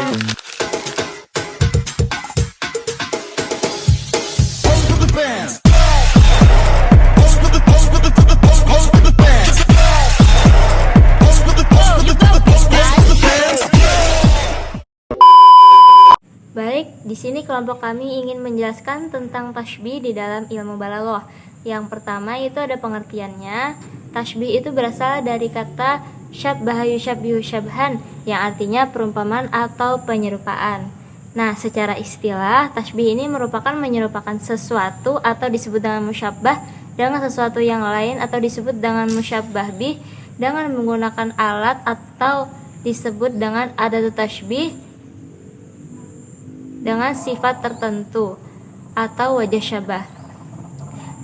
Baik, di sini kelompok kami ingin menjelaskan tentang tasbih di dalam ilmu balaghah. Yang pertama itu ada pengertiannya. Tasbih itu berasal dari kata syabbaha yusyabbihu syabhan, yang artinya perumpamaan atau penyerupaan. Nah, secara istilah, tasbih ini merupakan menyerupakan sesuatu atau disebut dengan musyabbah dengan sesuatu yang lain atau disebut dengan musyabbah bih dengan menggunakan alat atau disebut dengan adatut tasbih dengan sifat tertentu atau wajah syabah.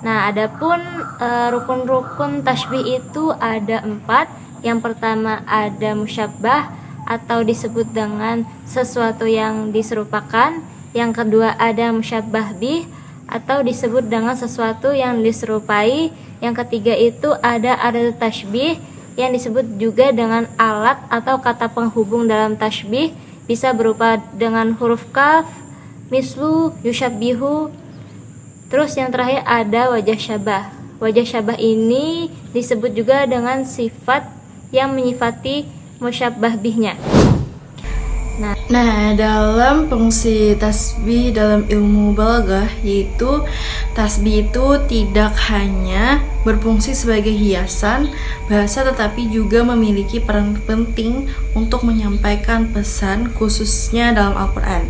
Nah, adapun rukun-rukun tasbih itu ada 4. Yang pertama ada musyabbah atau disebut dengan sesuatu yang diserupakan. Yang kedua ada musyabbah bih atau disebut dengan sesuatu yang diserupai. Yang ketiga itu ada adatut tasbih yang disebut juga dengan alat atau kata penghubung dalam tasbih, bisa berupa dengan huruf kaf, mislu, yusyabbihu. Terus yang terakhir ada wajah syabah. Wajah syabah ini disebut juga dengan sifat yang menyifati musyabbah bihnya. Nah, dalam fungsi tasbih dalam ilmu balaghah, yaitu tasbih itu tidak hanya berfungsi sebagai hiasan bahasa, tetapi juga memiliki peran penting untuk menyampaikan pesan, khususnya dalam Al-Quran.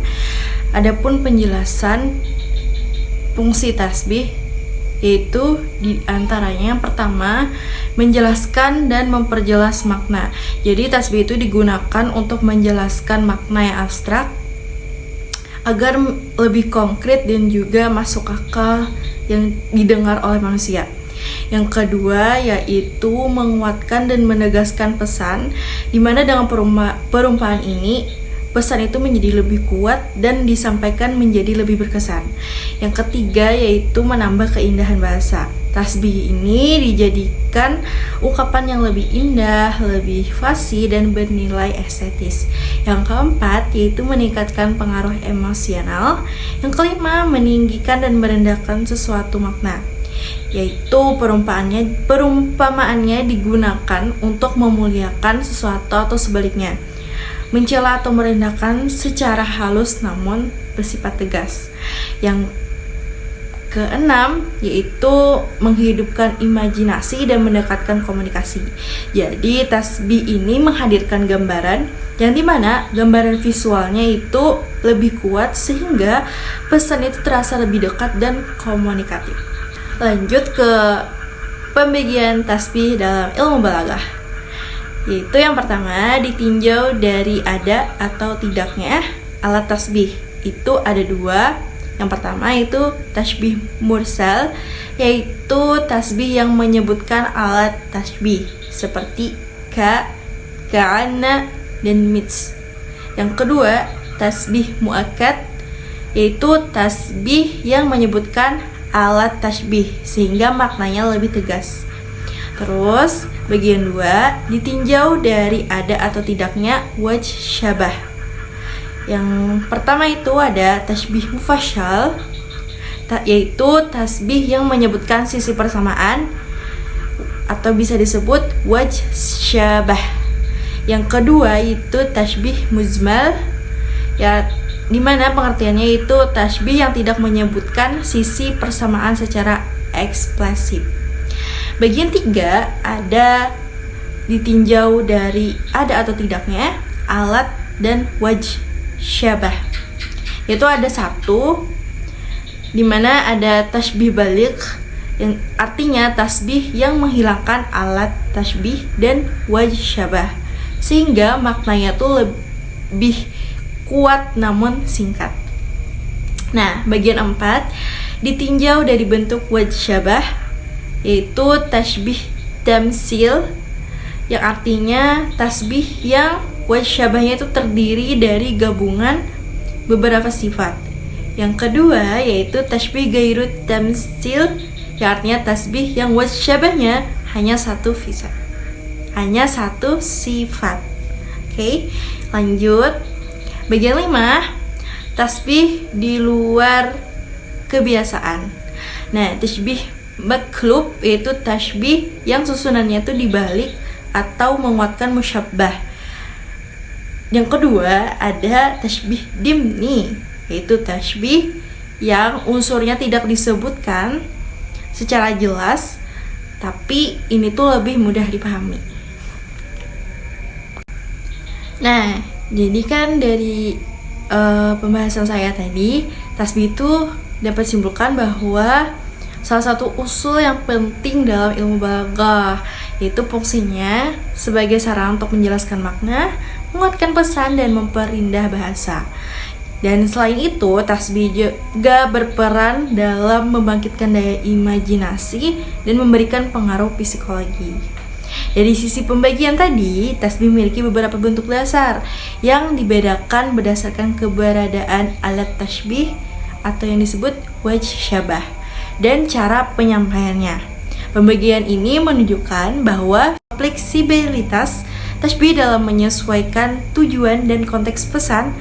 Adapun penjelasan fungsi tasbih yaitu diantaranya yang pertama menjelaskan dan memperjelas makna. Jadi tasbih itu digunakan untuk menjelaskan makna yang abstrak agar lebih konkret dan juga masuk akal yang didengar oleh manusia. Yang kedua yaitu menguatkan dan menegaskan pesan, di mana dengan perumpamaan ini pesan itu menjadi lebih kuat dan disampaikan menjadi lebih berkesan. Yang ketiga yaitu menambah keindahan bahasa. Tasbih ini dijadikan ungkapan yang lebih indah, lebih fasih dan bernilai estetis. Yang keempat yaitu meningkatkan pengaruh emosional. Yang kelima meninggikan dan merendahkan sesuatu makna, yaitu perumpamaannya digunakan untuk memuliakan sesuatu atau sebaliknya, mencela atau merendahkan secara halus namun bersifat tegas. Yang keenam yaitu menghidupkan imajinasi dan mendekatkan komunikasi. Jadi tasbih ini menghadirkan gambaran yang dimana gambaran visualnya itu lebih kuat sehingga pesan itu terasa lebih dekat dan komunikatif. Lanjut ke pembagian tasbih dalam ilmu balaghah, yaitu yang pertama ditinjau dari ada atau tidaknya alat tasbih. Itu ada 2. Yang pertama itu tasbih mursal, yaitu tasbih yang menyebutkan alat tasbih seperti ka, ka'ana, dan mits. Yang kedua tasbih muakkad, yaitu tasbih yang menyebutkan alat tasbih sehingga maknanya lebih tegas. Terus bagian 2 ditinjau dari ada atau tidaknya wajh syabah. Yang pertama itu ada tasbih mufassal, yaitu tasbih yang menyebutkan sisi persamaan atau bisa disebut wajh syabah. Yang kedua itu tasbih mujmal, ya dimana pengertiannya itu tasbih yang tidak menyebutkan sisi persamaan secara eksplisit. Bagian 3 ada ditinjau dari ada atau tidaknya alat dan wajh syabah, yaitu ada 1 dimana ada tasbih baligh, yang artinya tasbih yang menghilangkan alat tasbih dan wajh syabah sehingga maknanya tuh lebih kuat namun singkat. Nah, bagian 4 ditinjau dari bentuk wajh syabah, yaitu tasbih tamsil, yang artinya tasbih yang wajh syabahnya itu terdiri dari gabungan beberapa sifat. Yang kedua yaitu tasbih gairu tamsil, yang artinya tasbih yang wajh syabahnya hanya satu sifat. Oke, lanjut. Bagian 5, tasbih di luar kebiasaan. Nah, tasbih maklub yaitu tasbih yang susunannya itu dibalik atau menguatkan musyabbah. Yang kedua ada tasbih dimni, yaitu tasbih yang unsurnya tidak disebutkan secara jelas, tapi ini tuh lebih mudah dipahami. Nah, jadi kan dari pembahasan saya tadi, tasbih itu dapat simpulkan bahwa salah satu usul yang penting dalam ilmu balaghah, yaitu fungsinya sebagai sarana untuk menjelaskan makna, menguatkan pesan, dan memperindah bahasa. Dan selain itu, tasbih juga berperan dalam membangkitkan daya imajinasi dan memberikan pengaruh psikologi. Dari sisi pembagian tadi, tasbih memiliki beberapa bentuk dasar yang dibedakan berdasarkan keberadaan alat tasbih atau yang disebut wajh syabah dan cara penyampaiannya. Pembagian ini menunjukkan bahwa fleksibilitas tasbih dalam menyesuaikan tujuan dan konteks pesan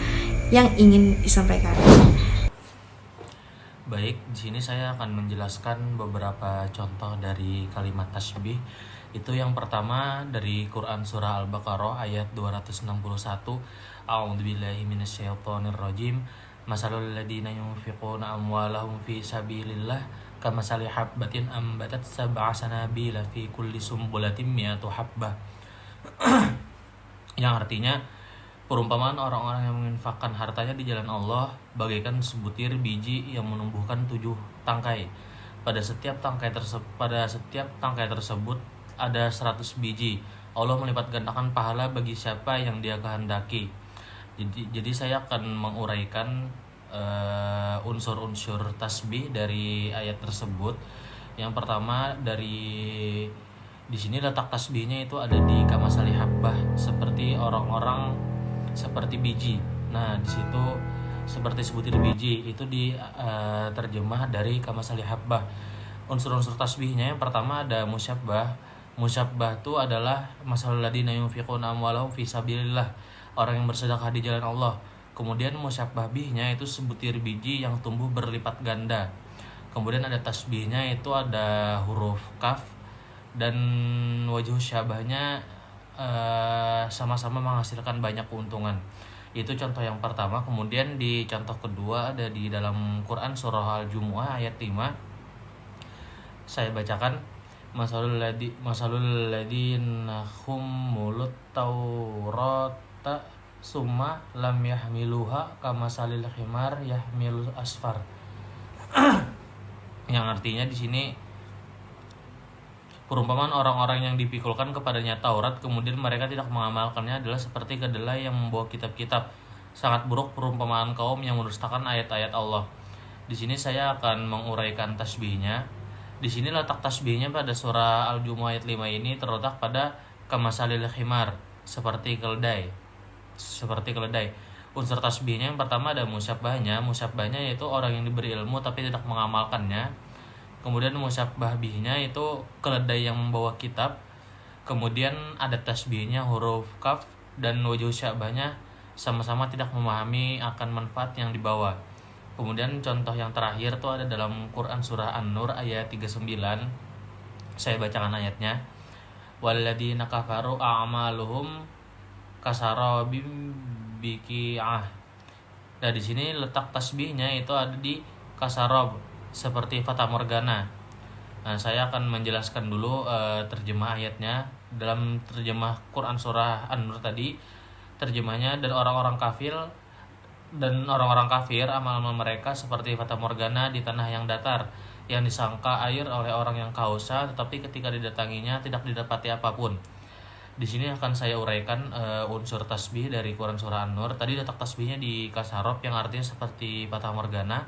yang ingin disampaikan. Baik, di sini saya akan menjelaskan beberapa contoh dari kalimat tasbih. Itu yang pertama dari Quran surah Al-Baqarah ayat 261. A'udzubillahi minasyaitonirrajim. Masalul ladzina yunfiquna amwalahum fi sabilillah kamasali habbatin ambatat sab'a sanabila fi kulli sumbulatin mi'atu habbah. Yang artinya, perumpamaan orang-orang yang menginfakkan hartanya di jalan Allah bagaikan sebutir biji yang menumbuhkan 7 tangkai. Pada setiap tangkai tersebut ada 100 biji. Allah melipat gandakan pahala bagi siapa yang Dia kehendaki. Jadi saya akan menguraikan unsur-unsur tasbih dari ayat tersebut. Yang pertama di sini letak tasbihnya itu ada di kamasali habbah, seperti orang-orang seperti biji. Nah, di situ seperti sebutir biji itu terjemah dari kamasali habbah. Unsur-unsur tasbihnya yang pertama ada musyabbah. Musyabbah itu adalah masalul ladzina yunfiquna amwalahum fi sabilillah, orang yang bersedekah di jalan Allah. Kemudian musyabbah bihnya itu sebutir biji yang tumbuh berlipat ganda. Kemudian ada tasbihnya itu ada huruf kaf, dan wajh syabahnya sama-sama menghasilkan banyak keuntungan. Itu contoh yang pertama. Kemudian di contoh kedua ada di dalam Quran surah Al-Jumu'ah ayat 5. Saya bacakan, masalul ladzina hummulut taurata summa lam yahmiluha kamasalil himar yahmilu asfar. Yang artinya di sini perumpamaan orang-orang yang dipikulkan kepadanya Taurat kemudian mereka tidak mengamalkannya adalah seperti kedelai yang membawa kitab-kitab. Sangat buruk perumpamaan kaum yang mendustakan ayat-ayat Allah. Di sini saya akan menguraikan tasbihnya. Di sini letak tasbihnya pada surah Al-Jumu'ah ayat 5 ini terletak pada kamasalil himar, seperti keledai. Unsur tasbihnya yang pertama ada musyabbahnya. Musyabbahnya yaitu orang yang diberi ilmu tapi tidak mengamalkannya. Kemudian musyabbah bihnya itu keledai yang membawa kitab. Kemudian ada tasbihnya huruf kaf, dan wajh syabahnya sama-sama tidak memahami akan manfaat yang dibawa. Kemudian contoh yang terakhir itu ada dalam Quran surah An-Nur ayat 39. Saya bacakan ayatnya. Walladzina kafaru a'maluhum kasarabim biqi'ah. Nah, di sini letak tasbihnya itu ada di kasarab, seperti fata morgana. Nah, saya akan menjelaskan dulu terjemah ayatnya. Dalam terjemah Quran surah An-Nur tadi, terjemahnya dan orang-orang kafir amal-amal mereka seperti fata morgana di tanah yang datar, yang disangka air oleh orang yang kehausan, tetapi ketika didatanginya tidak didapati apapun. Di sini akan saya uraikan unsur tasbih dari Quran surah An-Nur. Tadi letak tasbihnya di kasarab yang artinya seperti fata morgana,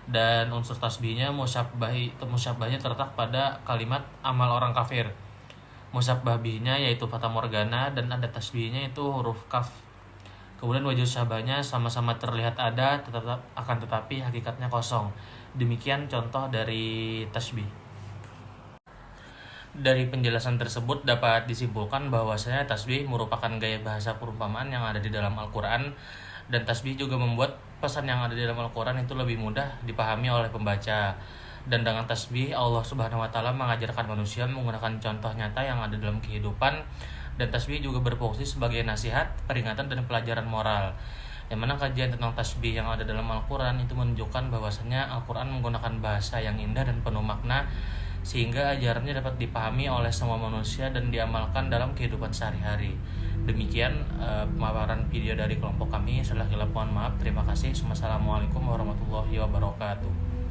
dan unsur tasbihnya musyabbahnya terletak pada kalimat amal orang kafir. Musyabbah bihnya yaitu fata morgana, dan ada tasbihnya itu huruf kaf. Kemudian wajh syabahnya sama-sama terlihat ada, tetapi hakikatnya kosong. Demikian contoh dari tasbih. Dari penjelasan tersebut dapat disimpulkan bahwasanya tasbih merupakan gaya bahasa perumpamaan yang ada di dalam Al-Quran, Dan tasbih juga membuat pesan yang ada di dalam Al-Quran itu lebih mudah dipahami oleh pembaca. Dan dengan tasbih Allah Subhanahu wa taala mengajarkan manusia menggunakan contoh nyata yang ada dalam kehidupan, dan tasbih juga berfungsi sebagai nasihat, peringatan dan pelajaran moral. Yang mana kajian tentang tasbih yang ada dalam Al-Quran itu menunjukkan bahwasannya Al-Quran menggunakan bahasa yang indah dan penuh makna, sehingga ajarannya dapat dipahami oleh semua manusia dan diamalkan dalam kehidupan sehari-hari. Demikian pemaparan video dari kelompok kami. Mohon maaf. Terima kasih. Wassalamualaikum warahmatullahi wabarakatuh.